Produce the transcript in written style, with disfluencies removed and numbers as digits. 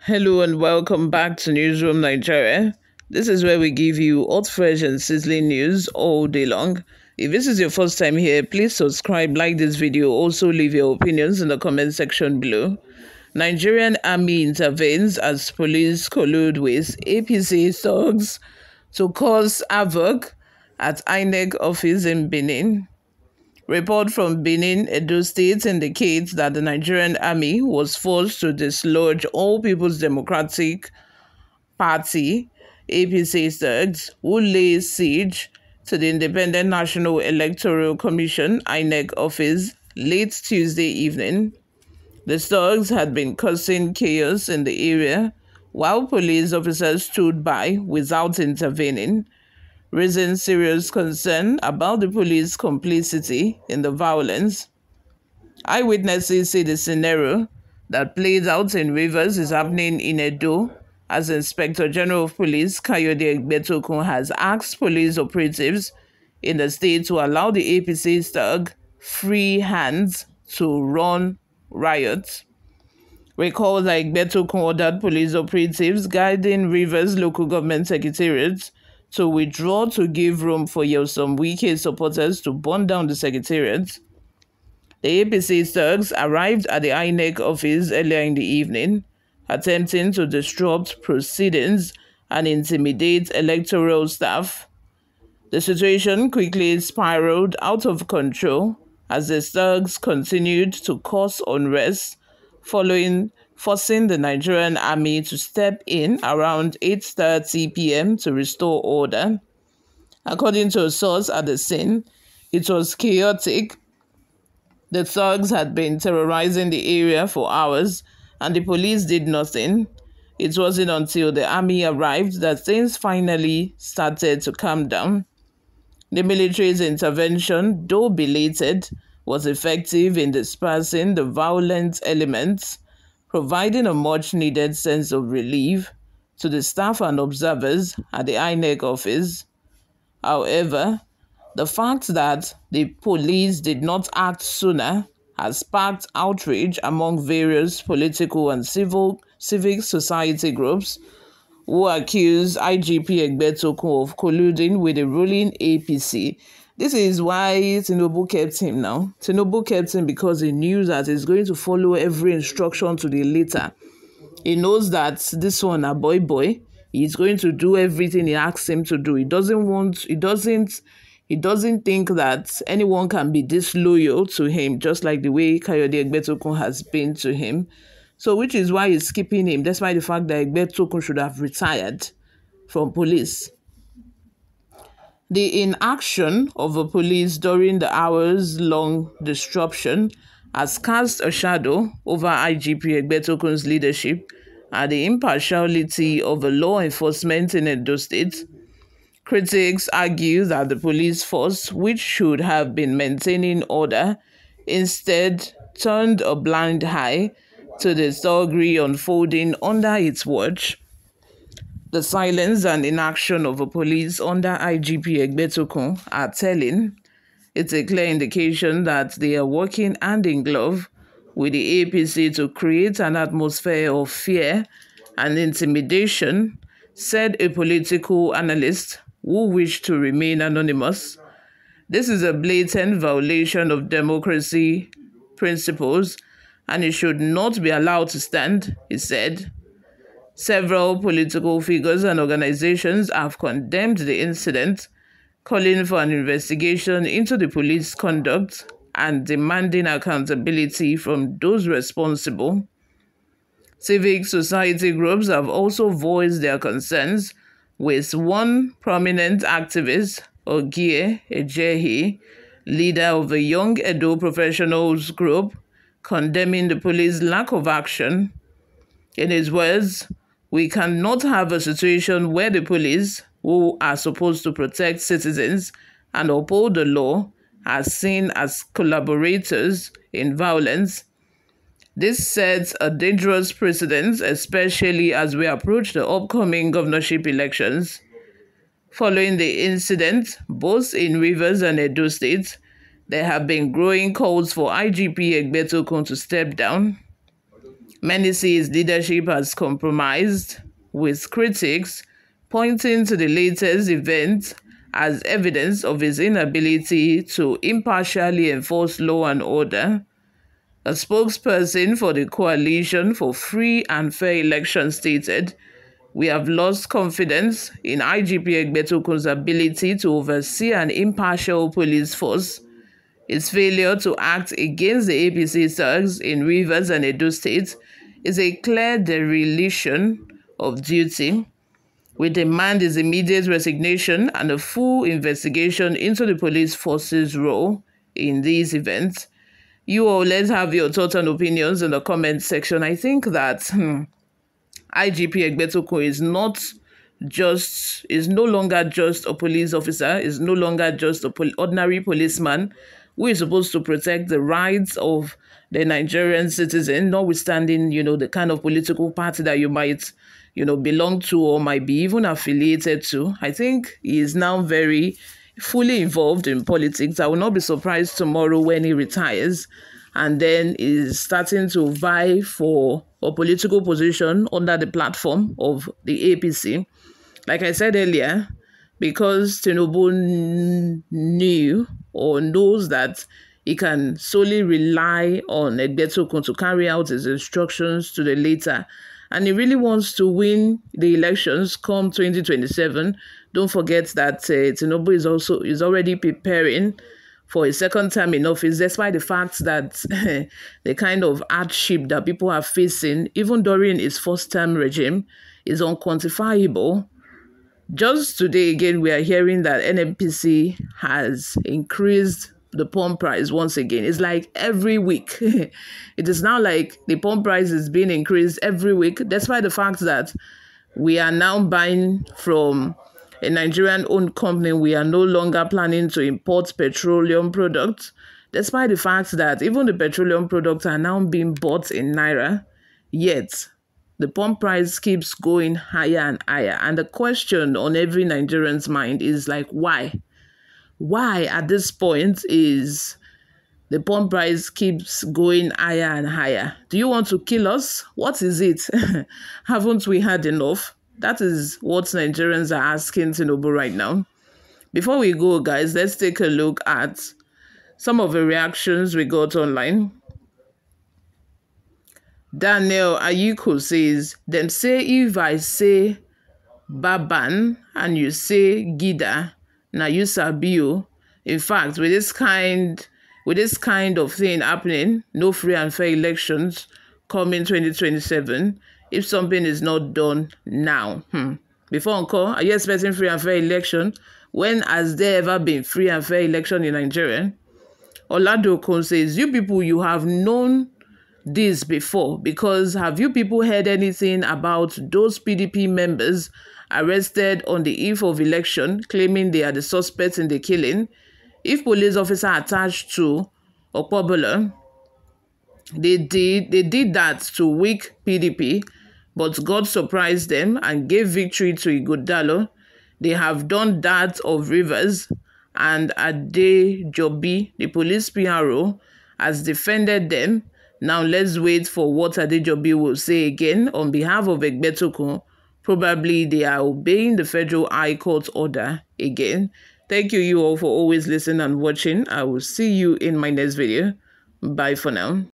Hello and welcome back to Newsroom Nigeria. This is where we give you hot, fresh, and sizzling news all day long. If this is your first time here, please subscribe, like this video, also leave your opinions in the comment section below. Nigerian army intervenes as police collude with APC thugs to cause havoc at Inec office in Benin. Report from Benin, Edo State indicates that the Nigerian army was forced to dislodge All People's Democratic Party (APC) thugs who lay siege to the Independent National Electoral Commission (Inec) office late Tuesday evening. The thugs had been causing chaos in the area while police officers stood by without intervening, raising serious concern about the police complicity in the violence. Eyewitnesses say the scenario that played out in Rivers is happening in Edo, as Inspector General of Police Kayode Egbetokun has asked police operatives in the state to allow the APC thug free hands to run riots. Recall that Egbetokun ordered police operatives guiding Rivers local government secretariat to withdraw to give room for Yosom Wike supporters to burn down the secretariat. The APC thugs arrived at the Inec office earlier in the evening, attempting to disrupt proceedings and intimidate electoral staff. The situation quickly spiraled out of control as the thugs continued to cause unrest, forcing the Nigerian army to step in around 8:30 p.m. to restore order. According to a source at the scene, it was chaotic. The thugs had been terrorizing the area for hours, and the police did nothing. It wasn't until the army arrived that things finally started to calm down. The military's intervention, though belated, was effective in dispersing the violent elements, providing a much-needed sense of relief to the staff and observers at the INEC office. However, the fact that the police did not act sooner has sparked outrage among various political and civic society groups who accuse IGP Egbetokun of colluding with the ruling APC. This is why Tinubu kept him now. Tinubu kept him because he knew that he's going to follow every instruction to the letter. He knows that this one, a boy, he's going to do everything he asks him to do. He doesn't think that anyone can be disloyal to him, just like the way Kayode Egbetokun has been to him. So, which is why he's keeping him, despite the fact that Egbetokun should have retired from police. The inaction of the police during the hours-long disruption has cast a shadow over IGP Egbetokun's leadership and the impartiality of the law enforcement in Edo State. Critics argue that the police force, which should have been maintaining order, instead turned a blind eye to the thuggery unfolding under its watch. The silence and inaction of the police under IGP Egbetokun are telling. It's a clear indication that they are working hand in glove with the APC to create an atmosphere of fear and intimidation, said a political analyst who wished to remain anonymous. This is a blatant violation of democracy principles, and it should not be allowed to stand, he said. Several political figures and organizations have condemned the incident, calling for an investigation into the police conduct and demanding accountability from those responsible. Civic society groups have also voiced their concerns, with one prominent activist, Ogie Ejehi, leader of the Young Edo Professionals Group, condemning the police's lack of action. In his words, "We cannot have a situation where the police, who are supposed to protect citizens and uphold the law, are seen as collaborators in violence. This sets a dangerous precedent, especially as we approach the upcoming governorship elections." Following the incident, both in Rivers and Edo State, there have been growing calls for IGP Egbetokun to step down. Many see his leadership as compromised, with critics pointing to the latest event as evidence of his inability to impartially enforce law and order. A spokesperson for the Coalition for Free and Fair Elections stated, "We have lost confidence in IGP Egbetokun's ability to oversee an impartial police force. His failure to act against the APC thugs in Rivers and Edo State is a clear dereliction of duty. We demand his immediate resignation and a full investigation into the police force's role in these events." You all, let's have your thoughts and opinions in the comment section. I think that IGP Egbetokun is no longer just a police officer, is no longer just an ordinary policeman who is supposed to protect the rights of the Nigerian citizen, notwithstanding, the kind of political party that you might, belong to or might be even affiliated to. I think he is now very fully involved in politics. I will not be surprised tomorrow when he retires and then is starting to vie for a political position under the platform of the APC. Like I said earlier, because Tinubu knew or knows that he can solely rely on Egbetokun to carry out his instructions to the letter, and he really wants to win the elections come 2027. Don't forget that Tinubu is already preparing for a second term in office, despite the fact that the kind of hardship that people are facing, even during his first term regime, is unquantifiable. Just today, again, we are hearing that NNPC has increased the pump price once again. It's like every week. It is now like the pump price is being increased every week, despite the fact that we are now buying from a Nigerian-owned company. We are no longer planning to import petroleum products, despite the fact that even the petroleum products are now being bought in Naira. Yet, the pump price keeps going higher and higher. And the question on every Nigerian's mind is like, why? Why at this point is the pump price keeps going higher and higher? Do you want to kill us? What is it? Haven't we had enough? That is what Nigerians are asking Tinubu right now. Before we go, guys, let's take a look at some of the reactions we got online. Daniel Ayiko says, "Them say if I say Baban and you say Gida, now you sabi. In fact, with this kind of thing happening, no free and fair elections coming 2027 if something is not done now." Before encore, are you expecting free and fair election? When has there ever been free and fair election in Nigeria? Oladokun says, "You people, you have known this before, because have you people heard anything about those PDP members arrested on the eve of election claiming they are the suspects in the killing? If police officer attached to Okpobolo, they did that to weak PDP, but God surprised them and gave victory to Ighodalo. They have done that of Rivers, and Adejobi, the police PRO, has defended them. Now let's wait for what Adejobi will say again on behalf of Egbetokun. Probably they are obeying the Federal High Court order again." Thank you all for always listening and watching. I will see you in my next video. Bye for now.